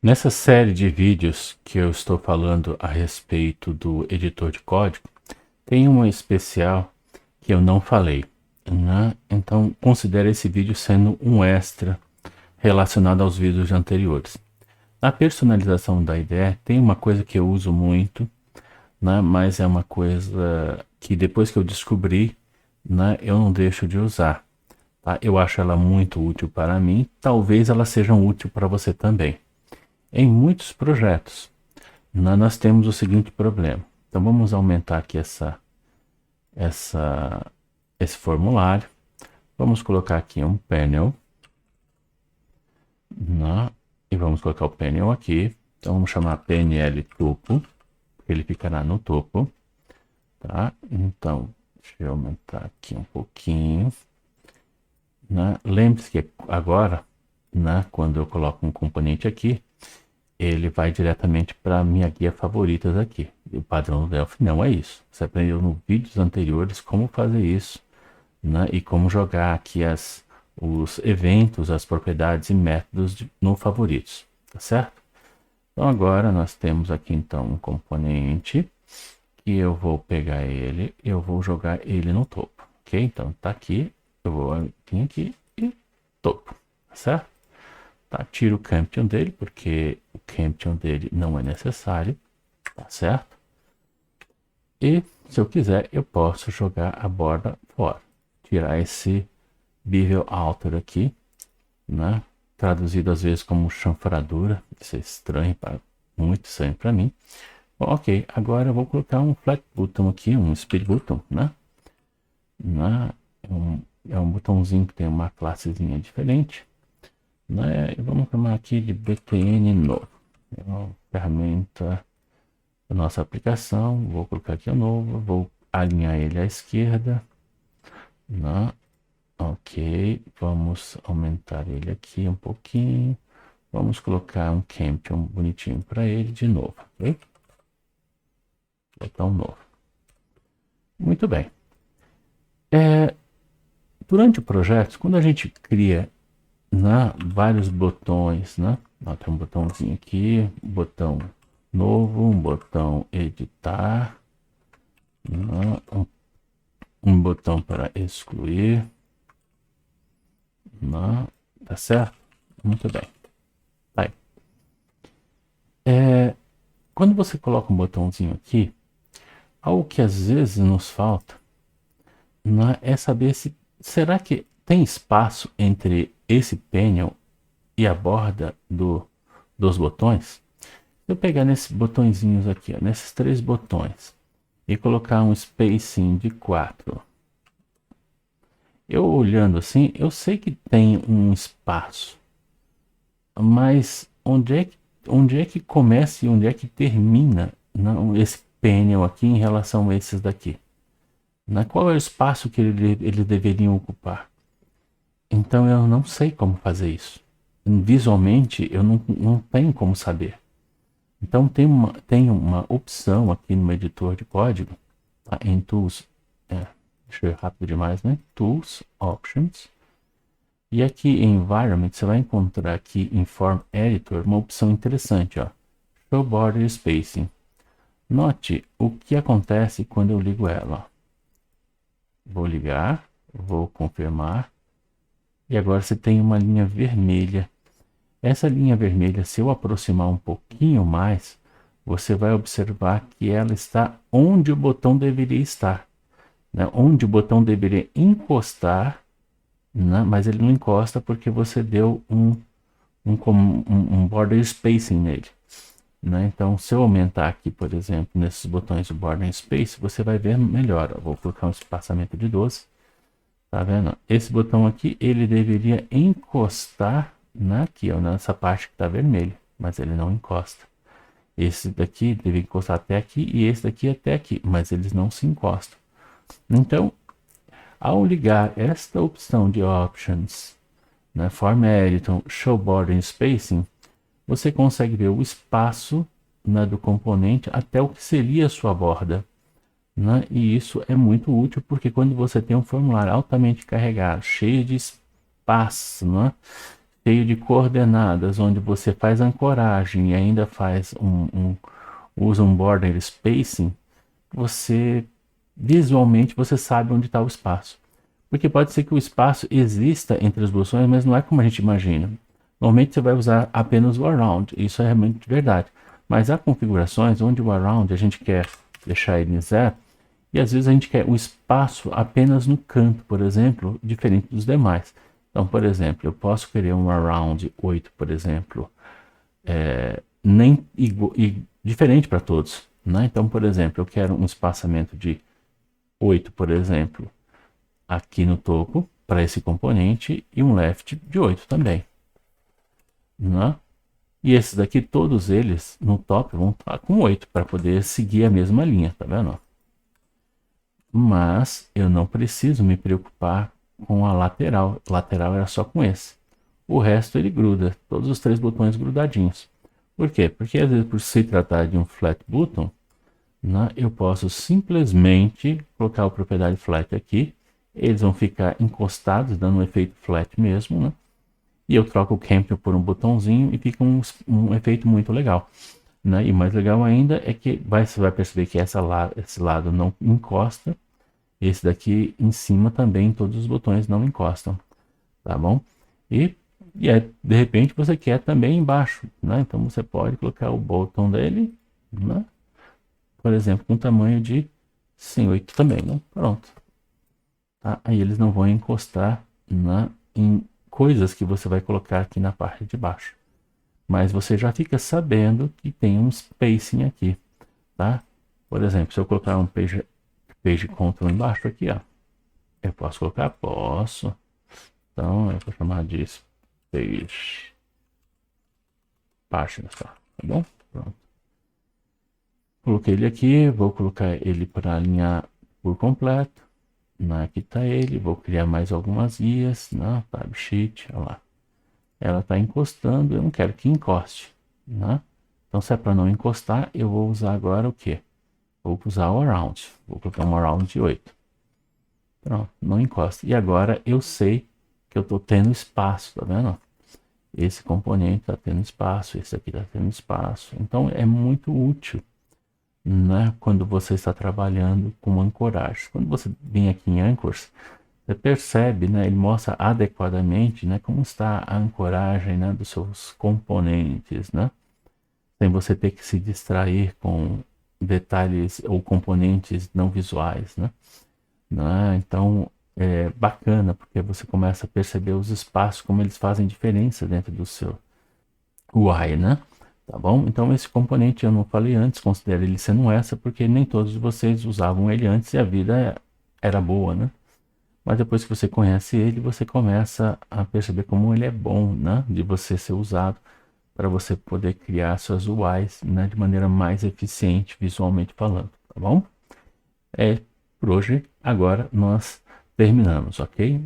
Nessa série de vídeos que eu estou falando a respeito do editor de código, tem uma especial que eu não falei, né? Então considere esse vídeo sendo um extra relacionado aos vídeos anteriores. Na personalização da IDE tem uma coisa que eu uso muito, né? Mas é uma coisa que depois que eu descobri, né, eu não deixo de usar. Tá? Eu acho ela muito útil para mim, talvez ela seja útil para você também. Em muitos projetos, nós temos o seguinte problema. Então vamos aumentar aqui esse formulário. Vamos colocar aqui um panel, né? E vamos colocar o panel aqui. Então vamos chamar PNL topo, porque ele ficará no topo, tá? Então deixa eu aumentar aqui um pouquinho, né? Lembre-se que agora, né, quando eu coloco um componente aqui, ele vai diretamente para a minha guia favoritas aqui. E o padrão do Delphi não é isso. Você aprendeu nos vídeos anteriores como fazer isso, né? E como jogar aqui os eventos, as propriedades e métodos no favoritos, tá certo? Então agora nós temos aqui então um componente que eu vou pegar ele, eu vou jogar ele no topo, ok? Então tá aqui, eu vou vir aqui e topo, tá certo? Tá, tiro o campion dele, porque o campion dele não é necessário, tá certo? E se eu quiser, eu posso jogar a borda fora. Tirar esse bevel outer aqui, né? Traduzido às vezes como chanfradura. Isso é estranho, muito estranho para mim. Bom, ok, agora eu vou colocar um flat button aqui, um speed button, né? É um botãozinho que tem uma classezinha diferente. Né? Vamos chamar aqui de btn novo. É uma ferramenta da nossa aplicação. Vou colocar aqui o novo, vou alinhar ele à esquerda. Né? Ok, vamos aumentar ele aqui um pouquinho. Vamos colocar um campion bonitinho para ele de novo. Ok? Botão novo. Muito bem. Durante o projeto, quando a gente cria, né, vários botões, né? Tem um botãozinho aqui, um botão novo, um botão editar, né, um botão para excluir, né? Tá certo? Muito bem. Tá aí. Quando você coloca um botãozinho aqui, algo que às vezes nos falta, né, é saber se será que tem espaço entre esse panel e a borda dos botões. Se eu pegar nesses botõezinhos aqui, ó, nesses três botões, e colocar um spacing de 4, eu olhando assim, eu sei que tem um espaço, mas onde é que começa e onde é que termina, não, esse panel aqui em relação a esses daqui? Qual é o espaço que eles deveriam ocupar? Então eu não sei como fazer isso. Visualmente eu não tenho como saber. Então tem uma opção aqui no editor de código, tá? Em Tools, deixa eu ir rápido demais, né? Tools, Options. E aqui em Environment você vai encontrar aqui em Form Editor uma opção interessante, ó. Show Border Spacing. Note o que acontece quando eu ligo ela. Ó. Vou ligar, vou confirmar. E agora você tem uma linha vermelha. Essa linha vermelha, se eu aproximar um pouquinho mais, você vai observar que ela está onde o botão deveria estar. Né? Onde o botão deveria encostar, né? Mas ele não encosta porque você deu um border spacing nele. Né? Então, se eu aumentar aqui, por exemplo, nesses botões de border space, você vai ver melhor. Eu vou colocar um espaçamento de 12. Tá vendo? Esse botão aqui, ele deveria encostar aqui, ó, nessa parte que está vermelha, mas ele não encosta. Esse daqui deve encostar até aqui e esse daqui até aqui, mas eles não se encostam. Então, ao ligar esta opção de Options, Form Editor, Show Border Spacing, você consegue ver o espaço do componente até o que seria a sua borda. E isso é muito útil porque quando você tem um formulário altamente carregado, cheio de espaço, cheio de coordenadas, onde você faz ancoragem e ainda faz usa um border spacing, você visualmente você sabe onde está o espaço. Porque pode ser que o espaço exista entre os botões, mas não é como a gente imagina. Normalmente você vai usar apenas o around, isso é realmente verdade. Mas há configurações onde o around a gente quer deixar ele em zero, e às vezes a gente quer o espaço apenas no canto, por exemplo, diferente dos demais. Então, por exemplo, eu posso querer um around 8, por exemplo, nem diferente para todos. Né? Então, por exemplo, eu quero um espaçamento de 8, por exemplo, aqui no topo, para esse componente, e um left de 8 também. Né? E esses daqui, todos eles, no top, vão estar com 8, para poder seguir a mesma linha, tá vendo? Mas eu não preciso me preocupar com a lateral. Lateral era só com esse. O resto ele gruda, todos os 3 botões grudadinhos. Por quê? Porque às vezes, por se tratar de um flat button, né, eu posso simplesmente colocar a propriedade flat aqui. Eles vão ficar encostados, dando um efeito flat mesmo, né? E eu troco o camper por um botãozinho e fica um efeito muito legal. Né? E mais legal ainda é que você vai perceber que esse lado não encosta. Esse daqui em cima também, todos os botões não encostam. Tá bom? De repente você quer também embaixo. Né? Então você pode colocar o botão dele, né? Por exemplo, com tamanho de 8 também. Né? Pronto. Tá? Aí eles não vão encostar em coisas que você vai colocar aqui na parte de baixo. Mas você já fica sabendo que tem um spacing aqui, tá? Por exemplo, se eu colocar um page control embaixo aqui, ó. Eu posso colocar? Posso. Então, eu vou chamar de page páginas, tá bom? Pronto. Coloquei ele aqui, vou colocar ele para alinhar por completo. Aqui está ele, vou criar mais algumas guias, né? Tab sheet, olha lá. Ela está encostando, eu não quero que encoste, né? Então, se é para não encostar, eu vou usar agora o que? Vou usar o around, vou colocar um around de 8. Pronto, não encosta. E agora eu sei que eu estou tendo espaço, tá vendo? Esse componente está tendo espaço, esse aqui está tendo espaço. Então, é muito útil, né? Quando você está trabalhando com ancoragem. Quando você vem aqui em Anchors, você percebe, né? Ele mostra adequadamente, né? Como está a ancoragem, né? Dos seus componentes, né? Sem você ter que se distrair com detalhes ou componentes não visuais, né? Então é bacana porque você começa a perceber os espaços, como eles fazem diferença dentro do seu UI, né? Tá bom? Então esse componente eu não falei antes, considero ele sendo essa, porque nem todos vocês usavam ele antes e a vida era boa, né? Mas depois que você conhece ele, você começa a perceber como ele é bom, né? De você ser usado para você poder criar suas UIs, né? De maneira mais eficiente, visualmente falando, tá bom? Por hoje, agora nós terminamos, ok?